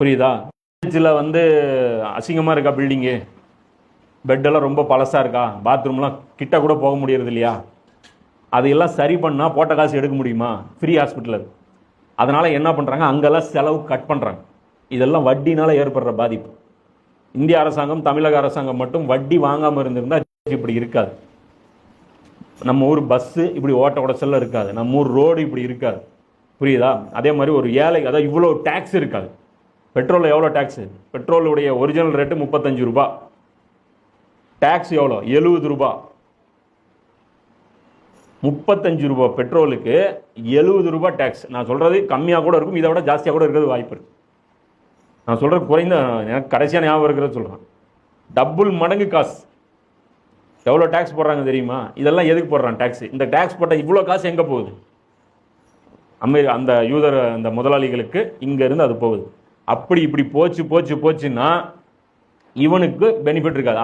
புரியுதா? வந்து அசிங்கமாக இருக்கா பில்டிங்கு, பெட்டெல்லாம் ரொம்ப பழசாக இருக்கா, பாத்ரூம்லாம் கிட்ட கூட போக முடியறது இல்லையா, அதையெல்லாம் சரி பண்ணால் போட்ட காசு எடுக்க முடியுமா? Free hospital. அதனால் என்ன பண்ணுறாங்க, அங்கெல்லாம் செலவு கட் பண்ணுறாங்க. இதெல்லாம் வட்டினால் ஏற்படுற பாதிப்பு. இந்திய அரசாங்கம், தமிழக அரசாங்கம் மட்டும் வட்டி வாங்காமல் இருந்திருந்தால் இப்படி இருக்காது. நம்ம ஊர் பஸ்ஸு இப்படி ஓட்ட உடச்சல்ல இருக்காது, நம்ம ஊர் ரோடு இப்படி இருக்காது. புரியுதா? அதே மாதிரி ஒரு ஏழை, அதாவது இவ்வளோ டேக்ஸ் இருக்காது. பெட்ரோல் எவ்வளோ டேக்ஸு? பெட்ரோலுடைய ஒரிஜினல் ரேட்டு 35 ரூபா, டேக்ஸ் எவ்வளோ? 70 ரூபா. 35 ரூபா பெட்ரோலுக்கு 70 ரூபா டேக்ஸ். நான் சொல்கிறது கம்மியாக கூட இருக்கும், இதை விட ஜாஸ்தியாக கூட இருக்கிறது வாய்ப்பு இருக்குது. நான் சொல்கிறது குறைந்த, எனக்கு கடைசியாக ஞாபகம் இருக்கிறது சொல்கிறேன். டபுள் மடங்கு காசு. எவ்வளோ டேக்ஸ் போடுறாங்க தெரியுமா? இதெல்லாம் எதுக்கு போடுறான் டேக்ஸ்? இந்த டேக்ஸ் போட்டால் இவ்வளோ காசு எங்கே போகுது? அந்த யூதர், அந்த முதலாளிகளுக்கு இங்கேருந்து அது போகுது. அப்படி இப்படி போச்சுன்னா இவனுக்கு பெனிஃபிட் இருக்காது.